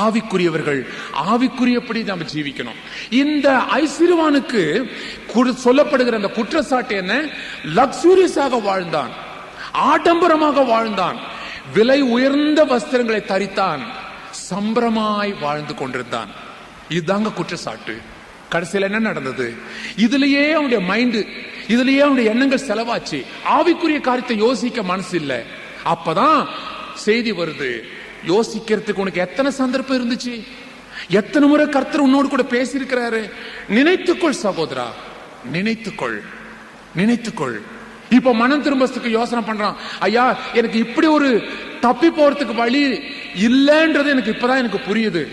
ஆவிக்குரியவர்கள் ஆவிக்குரியபடி நம்ம ஜீவிக்கணும். இந்த ஐஸ்வர்யவானுக்கு சொல்லப்படுகிற அந்த குற்றச்சாட்டு என்ன? லக்ஸூரியஸாக வாழ்ந்தான், ஆடம்பரமாக வாழ்ந்தான், விலை உயர்ந்த வஸ்திரங்களை தரித்தான், சம்பிரமாய் வாழ்ந்து கொண்டிருந்தான். இதுதாங்க குற்றச்சாட்டு. கடைசியில் என்ன நடந்தது? இதுலயே அவனுடைய மைண்ட், இதுலயே அவனுடைய எண்ணங்கள் செலவாச்சு. ஆவிக்குரிய காரியத்தை யோசிக்க மனசு இல்லை. அப்பதான் செய்தி வருது, யோசிக்கிறதுக்கு உனக்கு எத்தனை சந்தர்ப்பம் இருந்துச்சு? எத்தனை முறை கர்த்தர் உன்னோடு கூட பேசி இருக்கிறாரு? நினைத்துக்கொள் சகோதரா, நினைத்துக்கொள், நினைத்துக்கொள். இப்ப மனம் திரும்பத்துக்கு யோசனை பண்றான். ஐயா, எனக்கு இப்படி ஒரு தப்பி போறதுக்கு வழி இல்லைன்றது எனக்கு இப்பதான் எனக்கு புரியுது.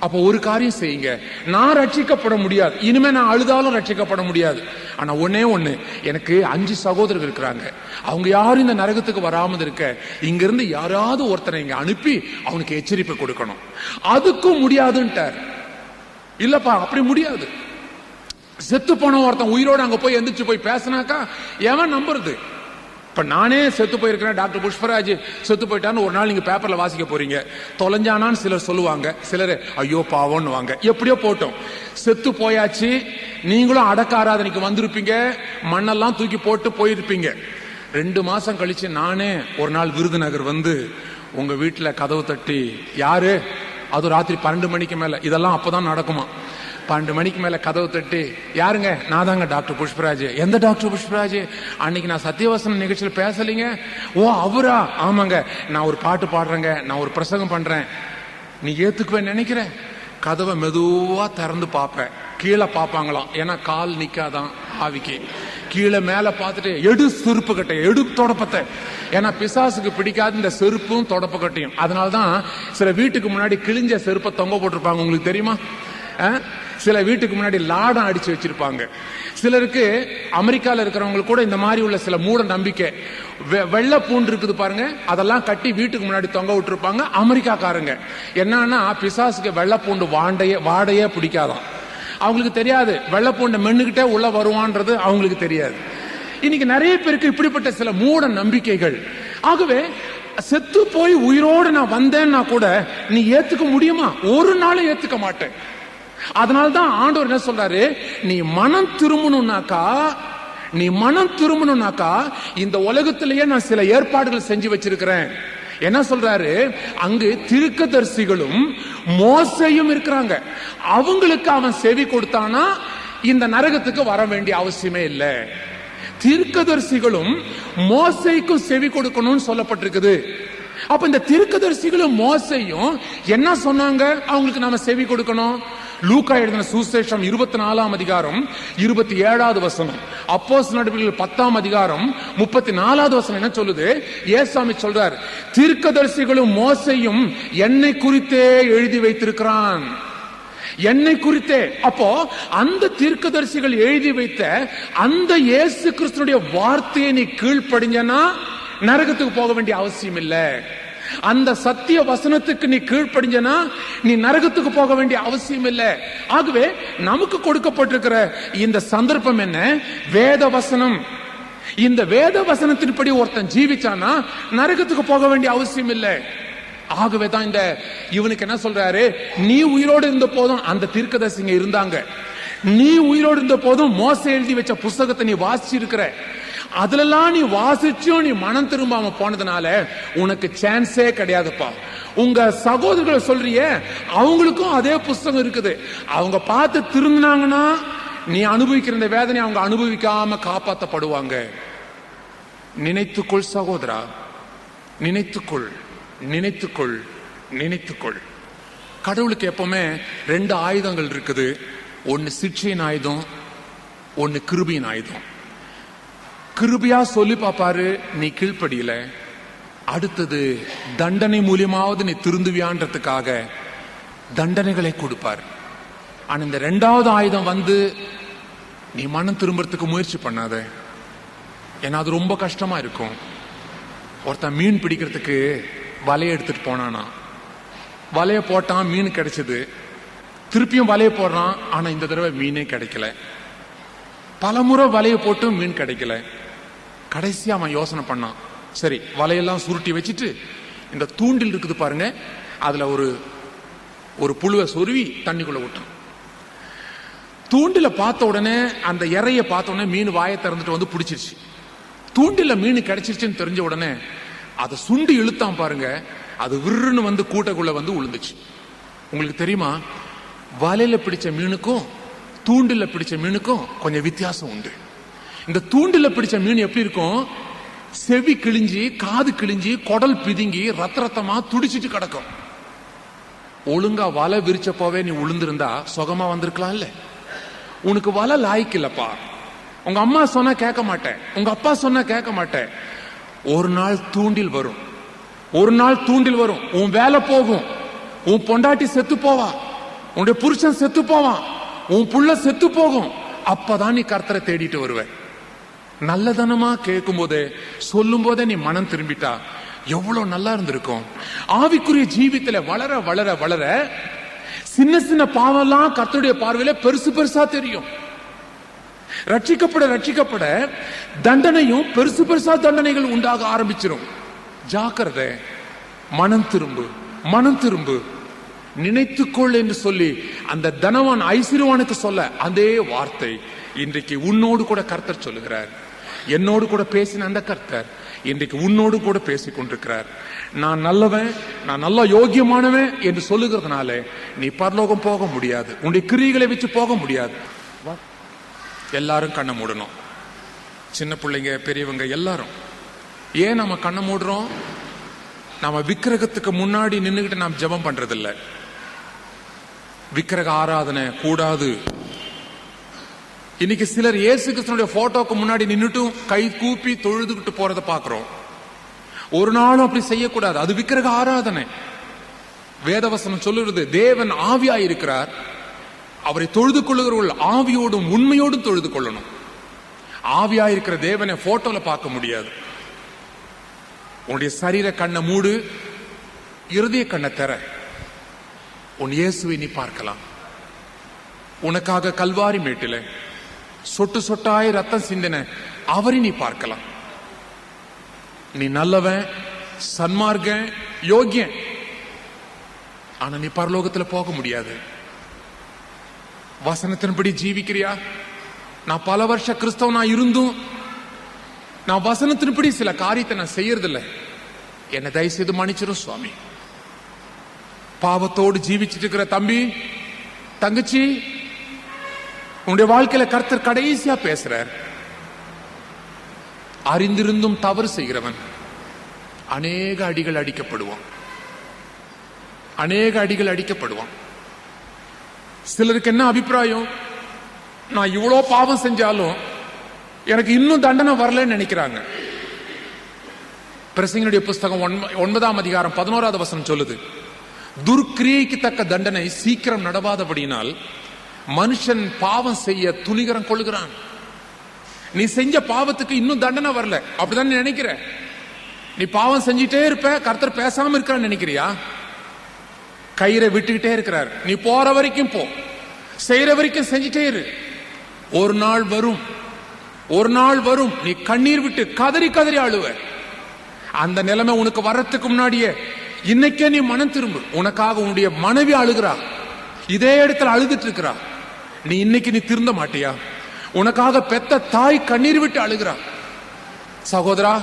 அப்ப ஒரு காரியம் செய்யுங்க, நான் ரட்சிக்கப்பட முடியாது, இனிமே நான் அழுதாலும் ரட்சிக்கப்பட முடியாது. ஆனா ஒன்னே ஒண்ணு, எனக்கு 5 சகோதரர்கள் இருக்கிறாங்க, அவங்க யாரும் இந்த நரகத்துக்கு வராமல் இருக்க இங்க இருந்து யாராவது ஒருத்தரை இங்க அனுப்பி அவனுக்கு எச்சரிப்பை கொடுக்கணும். அதுக்கும் முடியாதுன்ட்டார். இல்லப்பா அப்படி முடியாது. செத்து போன ஒருத்தன் உயிரோடு அங்க போய் எந்திரிச்சு போய் பேசினாக்கா எவன் நம்புறது? இப்ப நானே செத்து போயிருக்கிறேன், டாக்டர் புஷ்பராஜ் செத்து போயிட்டான்னு ஒரு நாள் நீங்க பேப்பர்ல வாசிக்க போறீங்க. தொலைஞ்சானான்னு சிலர் சொல்லுவாங்க, சிலர் ஐயோ பாவம்னு வாங்க. எப்படியோ போட்டோம், செத்து போயாச்சு. நீங்களும் அடக்க ஆராதனைக்கு வந்திருப்பீங்க, மண்ணெல்லாம் தூக்கி போட்டு போயிருப்பீங்க. 2 மாசம் கழிச்சு நானே ஒரு நாள் விருதுநகர் வந்து உங்க வீட்டுல கதவு தட்டி, யாரு, அது ராத்திரி 12 மணிக்கு மேல, இதெல்லாம் அப்பதான் நடக்குமா, 12 மணிக்கு மேல கதவு தட்டி, யாருங்க? நான் தாங்க டாக்டர் புஷ்பராஜ். எந்த டாக்டர் புஷ்பராஜ்? அன்னைக்கு நான் சத்தியவசன நிகழ்ச்சியில் பேசலீங்க. ஓ அவரா? ஆமாங்க, நான் ஒரு பாட்டு பாடுறேங்க, நான் ஒரு பிரசங்கம் பண்றேன். நீ ஏத்துக்குவேன் நினைக்கிறேன். கதவை மெதுவா திறந்து பார்ப்பேன். கீழே பார்ப்பாங்களாம், ஏன்னா கால் நிக்காதான் ஆவிக்கு. கீழே மேல பார்த்துட்டு, எடு செருப்பு கட்டை, எடு தொடப்பத்தை. ஏன்னா பிசாசுக்கு பிடிக்காது இந்த செருப்பும் தொடப்ப கட்டையும். அதனாலதான் சில வீட்டுக்கு முன்னாடி கிழிஞ்ச செருப்பை தொங்க போட்டிருப்பாங்க. உங்களுக்கு தெரியுமா? சில வீட்டுக்கு முன்னாடி லாடம் அடிச்சு வச்சிருப்பாங்க. சிலருக்கு அமெரிக்கால இருக்கிறவங்களுக்கு கூட இந்த மாதிரி உள்ள சில மூட நம்பிக்கை, வெள்ளை பூண்டு இருக்குது பாருங்க, அதெல்லாம் கட்டி வீட்டுக்கு முன்னாடி தொங்க விட்டுருப்பாங்க அமெரிக்காக்காரங்க. என்னன்னா பிசாசுக்கு வெள்ளை பூண்டு வாடையே பிடிக்காதான். அவங்களுக்கு தெரியாது, வெள்ளை பூண்டை மென்னுகிட்டே உள்ள வருவான்றது அவங்களுக்கு தெரியாது. இன்னைக்கு நிறைய பேருக்கு இப்படிப்பட்ட சில மூட நம்பிக்கைகள். ஆகவே செத்து போய் உயிரோடு நான் வந்தேன்னா கூட நீ ஏத்துக்க முடியுமா? ஒரு நாளும் ஏத்துக்க மாட்டேன். அதனால்தான் ஆண்டவர் என்ன சொல்றாரு, நீ மனம் திரும்பணும்னாக்கா இந்த உலகத்திலேயே நான் சில ஏற்பாடுகள் செஞ்சு வச்சிருக்கிறேன். என்ன சொல்றாரு, அங்கு தீர்க்கதரிசிகளும் மோசேயும் இருக்கிறாங்க. அவங்களுக்கு அவன் செவி கொடுத்தானா இந்த நரகத்துக்கு வர வேண்டிய அவசியமே இல்லை. தீர்க்கதரிசிகளும் மோசேக்கும் செவி கொடுக்கணும்னு சொல்லப்பட்டிருக்குது. அப்ப இந்த தீர்க்கதரிசிகளும் மோசேயும் என்ன சொன்னாங்க? அவங்களுக்கு நாம செவி கொடுக்கணும். லூக்கா எழுதின சுவிசேஷம் 24ஆம் அதிகாரம் 27வது வசனம், அப்போஸ்தலர் நடபடிகள் 10ஆம் அதிகாரம் 34வது வசனம் என்ன சொல்லுது? இயேசுசாமி சொல்றார், தீர்க்கதரிசிகளும் மோசேயும் என்னை குறித்தே எழுதி வைத்திருக்கிறான். என்னை குறித்தே. அப்போ அந்த தீர்க்கதரிசிகள் எழுதி வைத்த அந்த இயேசு கிறிஸ்துனுடைய வார்த்தையை நீ கீழ்ப்படிஞ்சனா நரகத்துக்கு போக வேண்டிய அவசியம் இல்லை. அந்த சத்திய வசனத்துக்கு நீ கீழ்ப்படிஞ்சனா நீ நரகத்துக்கு போக வேண்டிய அவசியம் இல்லை. ஆகவே நமக்கு கொடுக்கப்பட்டிருக்கிற இந்த சந்தர்ப்பம் என்ன? வேத வசனம். இந்த வேத வசனத்தின்படி ஒருத்தன் ஜீவிச்சானா நரகத்துக்கு போக வேண்டிய அவசியம் இல்லை. ஆகவே தான் இந்த இவனுக்கு என்ன சொல்றாரு, நீ உயிரோடு இருந்த போதும் அந்த தீர்க்கதரிசிங்க இருந்தாங்க, நீ உயிரோடு இருந்த போதும் மோசே எழுதி வச்ச புஸ்தகத்தை நீ வாசிச்சு இருக்கிற, அதுலலாம் நீ வாசிச்சும் நீ மனம் திரும்பாம போனதுனால உனக்கு சான்ஸே கிடையாதுப்பா. உங்க சகோதரர்களை சொல்றிய, அவங்களுக்கும் அதே புஸ்தகம் இருக்குது. அவங்க பார்த்து திரும்பினாங்கன்னா நீ அனுபவிக்கிற இந்த வேதனை அவங்க அனுபவிக்காம காப்பாற்றப்படுவாங்க. நினைத்துக்கொள் சகோதரா, நினைத்துக்கொள், நினைத்துக்கொள், நினைத்துக்கொள். கடவுளுக்கு எப்பவுமே 2 ஆயுதங்கள் இருக்குது. ஒன்னு சிக்ஷையின் ஆயுதம், ஒன்னு கிருபையின் ஆயுதம். கிருபையா சொல்லி பாப்பாரு, நீ கீழ்ப்படியல, அடுத்தது தண்டனை மூலியமாவது நீ திருந்துவியான்றதுக்காக தண்டனைகளை கொடுப்பார். ஆனா இந்த 2வது ஆயுதம் வந்து நீ மனம் திரும்புறதுக்கு முயற்சி பண்ணாத, ஏன்னா அது ரொம்ப கஷ்டமா இருக்கும். ஒருத்தன் மீன் பிடிக்கிறதுக்கு வலையை எடுத்துட்டு போனானா, வலைய போட்டான், மீன் கிடைச்சது, திருப்பியும் வலைய போடுறான், ஆனா இந்த தடவை மீனே கிடைக்கல. பலமுறை வலையை போட்டும் மீன் கிடைக்கல. கடைசியா அவன் யோசனை பண்ணான், சரி வலையெல்லாம் சுருட்டி வச்சுட்டு இந்த தூண்டில் இருக்குது பாருங்க, அதுல ஒரு ஒரு புழுவை சொருவி தண்ணிக்குள்ள விட்டான். தூண்டில பார்த்த உடனே, அந்த இறைய பார்த்த உடனே மீன் வாயை திறந்துட்டு வந்து பிடிச்சிருச்சு. தூண்டில மீன் கிடைச்சிருச்சுன்னு தெரிஞ்ச உடனே அதை சுண்டி இழுத்தான் பாருங்க, அது விருன்னு வந்து கூட்டக்குள்ள வந்து விழுந்துச்சு. உங்களுக்கு தெரியுமா, வலையில பிடிச்ச மீனுக்கும் தூண்டில பிடிச்ச மீனுக்கும் கொஞ்சம் வித்தியாசம் உண்டு. இந்த தூண்டில பிடிச்ச மீன் எப்படி இருக்கும், செவி கிழிஞ்சி, காது கிழிஞ்சி, குடல் பிதுங்கி ரத்த ரத்தமா துடிச்சிட்டு கிடக்கும். ஒழுங்கா வலை விரிச்சப்போவே நீ உளுந்திருந்தா சுகமா வந்திருக்கலாம்ல. உனக்கு வலை லாய்க்கில்லப்பா. உங்க அம்மா சொன்னா கேட்க மாட்டேன், உங்க அப்பா சொன்னா கேட்க மாட்டேன். ஒரு நாள் தூண்டில் வரும், ஒரு நாள் தூண்டில் வரும், உன் வேலை போகும், உன் பொண்டாட்டி செத்து போவா, உன்னுடைய புருஷன் செத்து போவான், உன் புள்ள செத்து போகும். அப்பதான் நீ கர்த்தரை தேடிட்டு வருவ. நல்லதனமா கேட்கும் போதே, சொல்லும் போதே நீ மனம் திரும்பிட்டா எவ்வளவு நல்லா இருந்திருக்கும். ஆவிக்குரிய ஜீவித்துல வளர வளர வளர சின்ன சின்ன பாவம்லாம் கர்த்தருடைய பார்வையில பெருசு பெருசா தெரியும். ரட்சிக்கப்பட ரட்சிக்கப்பட தண்டனையும் பெருசு பெருசா தண்டனைகள் உண்டாக ஆரம்பிச்சிடும். ஜாக்கிரதை, மனம் திரும்பு, மனம் திரும்பு, நினைத்துக்கொள் என்று சொல்லி அந்த தனவான் ஐஸ்வர்யவானுக்கு சொல்ல அதே வார்த்தை இன்றைக்கு உன்னோடு கூட கர்த்தர் சொல்லுகிறார். என்னோடு கூட பேசின அந்த கர்த்தர் இன்றைக்கு உன்னோடு கூட பேசிக் கொண்டிருக்கிறார். நான் நல்லவன், நான் நல்ல யோகியமானவன் என்று சொல்லுகிறதுனால நீ பரலோகம் போக முடியாது, உன்னுடைய கிரியைகளை வச்சு போக முடியாது. எல்லாரும் கண்ணை மூடணும், சின்ன பிள்ளைங்க பெரியவங்க எல்லாரும். ஏன் நம்ம கண்ணை மூடுறோம்? நம்ம விக்கிரகத்துக்கு முன்னாடி நின்னுகிட்டு நாம் ஜெபம் பண்றதில்லை. விக்கிரக ஆராதனை கூடாது. இன்னைக்கு சிலர் இயேசு கிறிஸ்துவினுடைய போட்டோக்கு முன்னாடி நின்னுட்டும் கை கூப்பி தொழுதுகிட்டு போறதை பாக்குறோம். ஒரு நாளும் அப்படி செய்யக்கூடாது, அது விக்கிரக ஆராதனை. வேதவசனம் சொல்லுறது, தேவன் ஆவியாய் இருக்கிறார், அவரை தொழுது கொள்ளுகிறவர்கள் ஆவியோடும் உண்மையோடும் தொழுது கொள்ளணும். ஆவியாய் இருக்கிற தேவனை போட்டோல பார்க்க முடியாது. உன்னுடைய சரீர கண்ணை மூடு, இருதய கண்ணை திற, உன் இயேசுவை நீ பார்க்கலாம். உனக்காக கல்வாரி மேட்டில சொட்டு சொட்டாய் ரத்தம் சிந்தின அவரை நீ பார்க்கலாம். நீ நல்லவன், சன்மார்க்கன், யோகியன், ஆனா நீ பரலோகத்துல போக முடியாது. வசனத்தின்படி ஜீவிக்கிறியா? நான் பல வருஷ கிறிஸ்தவனா இருந்தும் நான் வசனத்தின்படி சில காரியத்தை நான் செய்யறதில்லை. என்னை தயவு செய்து மன்னிச்சிரும் சுவாமி. பாவத்தோடு ஜீவிச்சிட்டு இருக்கிற தம்பி, தங்கச்சி, உன்னுடைய வாழ்க்கையில கர்த்தர் கடைசியா பேசுறார். அறிந்திருந்தும் தவறு செய்கிறவன் அநேக அடிகள் அடிக்கப்படுவான், அநேக அடிகள் அடிக்கப்படுவான். சிலருக்கு என்ன அபிப்பிராயம், நான் இவ்வளோ பாவம் செஞ்சாலும் எனக்கு இன்னும் தண்டனை வரலன்னு நினைக்கிறாங்க. பிரசங்கினுடைய புஸ்தகம் 9ஆம் அதிகாரம் 11வது வசனம் சொல்லுது, துர்க்கிரியைக்கு தக்க தண்டனை சீக்கிரம் நடவாதபடினால் மனுஷன் பாவம் செய்ய துணிகரம் கொள்ளுகிறான். நீ செஞ்ச பாவத்துக்கு இன்னும் தண்டனை வரல, அப்படிதான் நீ நினைக்கிற. நீ பாவம் செஞ்சிட்டே இருப்ப, கர்த்தர் பேசாம இருக்கிறான்னு நினைக்கிறியா? கயிறை விட்டுக்கிட்டே இருக்கிறார். நீ போற வரைக்கும் போ, செய்யற வரைக்கும் செஞ்சிட்டே இரு. ஒரு நாள் வரும், ஒரு நாள் வரும், நீ கண்ணீர் விட்டு கதறி கதறி அழுவ. அந்த நிலைமை உனக்கு வர்றதுக்கு முன்னாடியே இன்னைக்கே நீ மனம் திரும்பு. உனக்காக உன்னுடைய மனைவி அழுகிறா, இதே இடத்துல அழுதுட்டு இருக்கிறா. நீ இன்னைக்கு நீ திருந்த மாட்டியா? உனக்காக பெத்த தாய் கண்ணீர் விட்டு அழுகிறா. சகோதரா,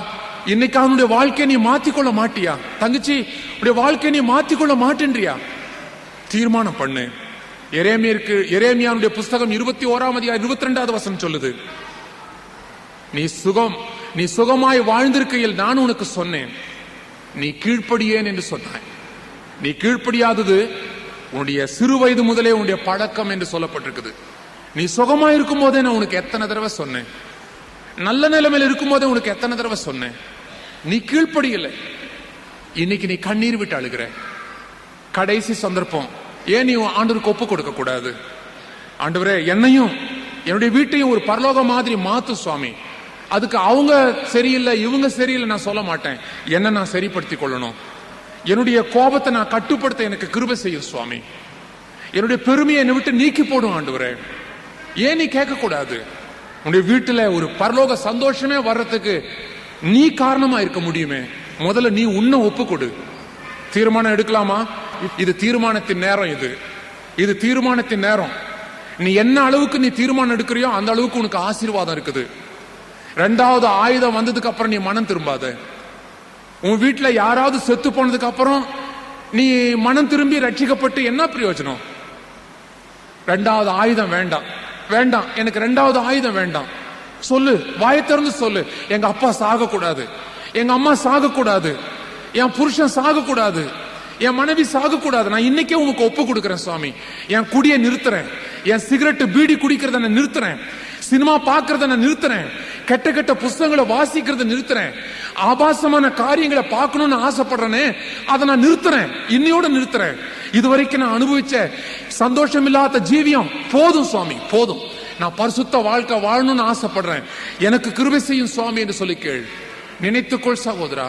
இன்னைக்கு அவனுடைய வாழ்க்கையை நீ மாத்திக்கொள்ள மாட்டியா? தங்கச்சி, உடைய வாழ்க்கையை நீ மாத்திக்கொள்ள மாட்டேன்றியா? தீர்மானம் பண்ணு. எரேமியாவுடைய புஸ்தகம் 21ஆம் அதிகாரம் 22வது வசனம் சொல்லுது, நீ சுகமாய் வாழ்ந்திருக்கையில் நான் உனக்கு சொன்னேன், நீ கீழ்ப்படியேன் என்று சொன்னாய். நீ கீழ்ப்படியாதது உன்னுடைய சிறு வயது முதலே உன்னுடைய பழக்கம் என்று சொல்லப்பட்டிருக்குது. நீ சுகமா இருக்கும் போதே நான் உனக்கு எத்தனை தடவை சொன்னேன், நல்ல நிலைமையில் இருக்கும் போதே உனக்கு எத்தனை தடவை சொன்னேன், நீ கீழ்ப்படியலை. இன்னைக்கு நீ கண்ணீர் விட்டு அழுகிற. கடைசி சந்தர்ப்பம். ஏன் நீ ஆண்டவருக்கு ஒப்பு கொடுக்க கூடாது? ஆண்டவரே, என்னையும் என்னுடைய வீட்டையும் ஒரு பரலோக மாதிரி மாத்து சுவாமி. அதுக்கு அவங்க சரியில்லை இவங்க சரியில்லை நான் சொல்ல மாட்டேன். என்ன நான் சரிப்படுத்திக் கொள்ளணும். என்னுடைய கோபத்தை நான் கட்டுப்படுத்த எனக்கு கிருபை செய்யும் சுவாமி. என்னுடைய பெருமையை என்னை விட்டு நீக்கி போடும் ஆண்டவரே. ஏன் நீ கேட்க கூடாது? உன்னுடைய வீட்டுல ஒரு பரலோக சந்தோஷமே வர்றதுக்கு நீ காரணமா இருக்க முடியுமே. முதல்ல நீ உன்னை ஒப்பு கொடு. தீர்மானம் எடுக்கலாமா? இது தீர்மானத்தின் நேரம். இது தீர்மானத்தின் நேரம். நீ என்ன அளவுக்கு நீ தீர்மானம் எடுக்கிறியோ அந்த அளவுக்கு உனக்கு ஆசீர்வாதம் இருக்குது. ரெண்டாவது ஆயுதம் வந்ததுக்கு அப்புறம் நீ மனம் திரும்பாத. உன் வீட்டுல யாராவது செத்து போனதுக்கு அப்புறம் நீ மனம் திரும்பி ரட்சிக்கப்பட்டு என்ன பிரயோஜனம்? ரெண்டாவது ஆயுதம் வேண்டாம், வேண்டாம், எனக்கு ரெண்டாவது ஆயுதம் வேண்டாம். சொல்லு, வாயை திறந்து சொல்லு, எங்க அப்பா சாக கூடாது, எங்க அம்மா சாக கூடாது, என் புருஷன் சாக கூடாது, என் மனைவி சாக கூடாது. நான் இன்னைக்கே உங்களுக்கு ஒப்பு கொடுக்கிறேன் சுவாமி. என் குடியை நிறுத்துறேன், என் சிகரெட் பீடி குடிக்கிறத நான் நிறுத்துறேன், சினிமா பாக்குறத நான் நிறுத்துறேன், கெட்ட கெட்ட புஸ்தகங்களை வாசிக்கிறத நிறுத்துறேன், ஆபாசமான காரியங்களை பார்க்கணும்னு ஆசைப்படுறேனே அதை நான் நிறுத்துறேன், இன்னையோட நிறுத்துறேன். இதுவரைக்கும் நான் அனுபவிச்ச சந்தோஷம் இல்லாத ஜீவியம் போதும் சுவாமி, போதும். நான் பரிசுத்த வாழ்க்கை வாழணும்னு ஆசைப்படுறேன், எனக்கு கிருபை செய்யும் சுவாமி என்று சொல்லி கேள். நினைத்துக்கொள் சகோதரா,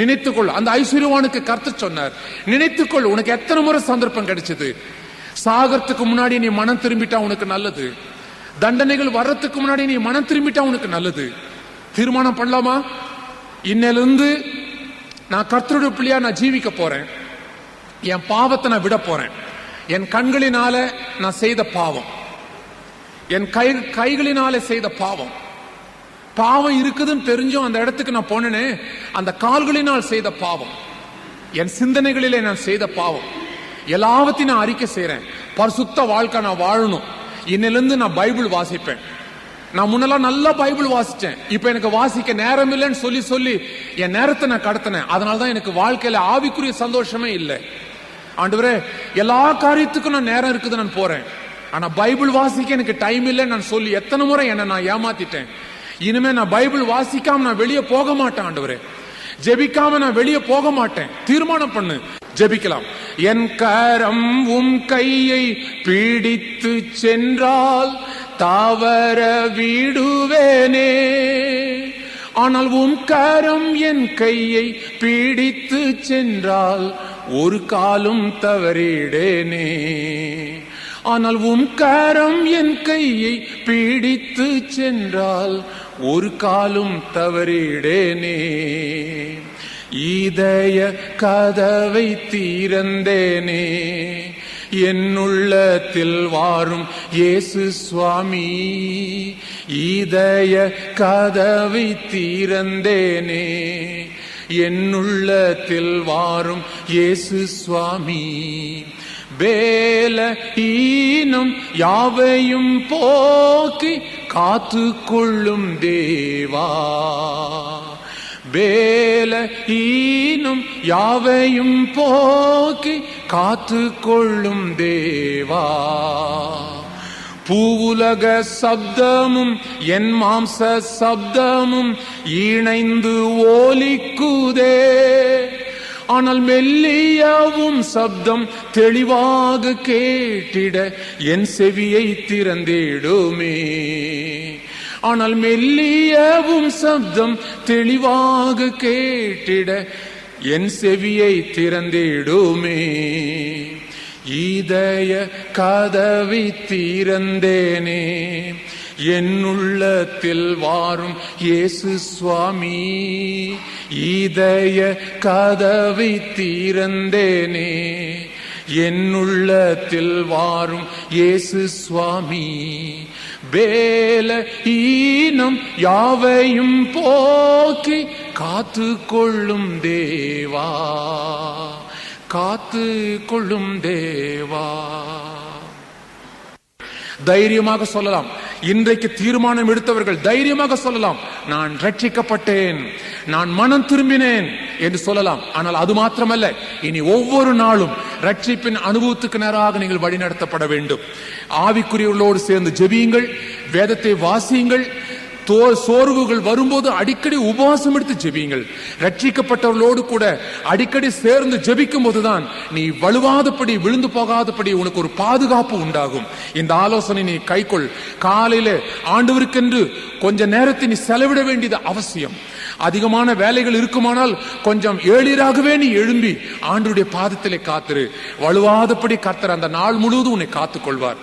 நினைத்துக்கொள். அந்த ஐஸ்வர்யவானுக்கு கர்த்தர் சொன்னார், நினைத்துக்கொள். உனக்கு எத்தனை முறை சந்தர்ப்பம் கிடைச்சது? சாகறதுக்கு முன்னாடி நீ மனம் திரும்பிட்டா உனக்கு நல்லது. தண்டனைகள் வர்றதுக்கு முன்னாடி நீ மனம் திரும்பிட்டா உனக்கு நல்லது. தீர்மானம் பண்ணலாமா? இன்னிலிருந்து நான் கர்த்தருடைய பிள்ளையா நான் ஜீவிக்க போறேன். என் பாவத்தை நான் விட போறேன். என் கண்களினால நான் செய்த பாவம், என் கைகளினால செய்த பாவம், பாவம் இருக்குதுன்னு தெரிஞ்சும் அந்த இடத்துக்கு நான் போனேனே, அந்த கால்களினால் செய்த பாவம், என் சிந்தனைகளிலே நான் செய்த பாவம், எல்லாவற்றையும் நான் அறிக்கை செய்யறேன். பரிசுத்த வாழ்க்கை நான் வாழணும். இன்னிலிருந்து நான் பைபிள் வாசிப்பேன். நான் முன்னெல்லாம் நல்லா பைபிள் வாசிச்சேன், இப்ப எனக்கு வாசிக்க நேரம் இல்லைன்னு சொல்லி சொல்லி என் நேரத்தை நான் கடத்தினேன். அதனாலதான் எனக்கு வாழ்க்கையில ஆவிக்குரிய சந்தோஷமே இல்லை. ஆண்டவரே, எல்லா காரியத்துக்கும் நான் நேரம் இருக்குது, நான் போறேன், ஆனா பைபிள் வாசிக்க எனக்கு டைம் இல்லைன்னு நான் சொல்லி எத்தனை முறை என்ன நான் ஏமாத்திட்டேன். இனிமே நான் பைபிள் வாசிக்காம நான் வெளியே போக மாட்டேன். ஆண்டவரே, ஜெபிக்காம நான் வெளியே போக மாட்டேன். தீர்மானம் பண்ணு, ஜெபிக்கலாம். என் கரம் உம் கையை பிடித்து சென்றால் தாவர விடுவேனே, ஆனால் உம் கரம் என் கையை பிடித்து சென்றால் ஒரு காலும் தவறிடேனே. ஆனால் உம் கரம் என் கையை பிடித்து சென்றால் ஒரு காலும் தவறிடேனே. இதய கதவை திறந்தேனே, என்னுள்ளத்தில் வாரும் இயேசு சுவாமி. இதய கதவை திறந்தேனே, என்னுள்ளத்தில் வாரும் இயேசு சுவாமி. வேல ஈனம் யாவையும் போக்கி காத்து கொள்ளும் தேவா, வேல ஈனம் யாவையும் போக்கி காத்து கொள்ளும் தேவா. பூவுலக சப்தமும் என் மாம்ச சப்தமும் இணைந்து ஓலிக்குதே, ஆனால் மெல்லியவும் சப்தம் தெளிவாக கேட்டிட என் செவியை திறந்திடுமே. ஆனால் மெல்லியவும் சப்தம் தெளிவாக கேட்டிட என் செவியை திறந்திடுமே. இதய கதவை திறந்தேனே, என்னுள்ளத்தில் வாரும் இயேசு சுவாமி. இதய கதவை திறந்தேனே, என்னுள்ளத்தில் வாரும் இயேசு சுவாமி. வேல ஈனம் யாவையும் போக்கி காத்து கொள்ளும் தேவா, காத்து கொள்ளும் தேவா. தைரியமாக சொல்லலாம். இன்றைக்கு தீர்மானம் எடுத்தவர்கள் தைரியமாக சொல்லலாம், நான் ரட்சிக்கப்பட்டேன், நான் மனம் திரும்பினேன் என்று சொல்லலாம். ஆனால் அது மாத்திரமல்ல, இனி ஒவ்வொரு நாளும் ரட்சிப்பின் அனுபவத்துக்கு நேராக நீங்கள் வழிநடத்தப்பட வேண்டும். ஆவிக்குரியவர்களோடு சேர்ந்து ஜெபியுங்கள், வேதத்தை வாசியுங்கள். சோர்வுகள் வரும்போது அடிக்கடி உபவாசம் எடுத்து ஜெபியுங்கள். ரட்சிக்கப்பட்டவர்களோடு கூட அடிக்கடி சேர்ந்து ஜெபிக்கும் போதுதான் நீ வலுவாதபடி விழுந்து போகாதபடி உனக்கு ஒரு பாதுகாப்பு உண்டாகும். இந்த ஆலோசனை நீ கைக்கொள். காலையில ஆண்டவருக்கென்று கொஞ்ச நேரத்தை நீ செலவிட வேண்டியது அவசியம். அதிகமான வேலைகள் இருக்குமானால் கொஞ்சம் ஏழிராகவே நீ எழும்பி ஆண்டவருடைய பாதத்திலே காத்திரு. வலுவாதபடி கர்த்தர் அந்த நாள் முழுவதும் உன்னை காத்துக் கொள்வார்.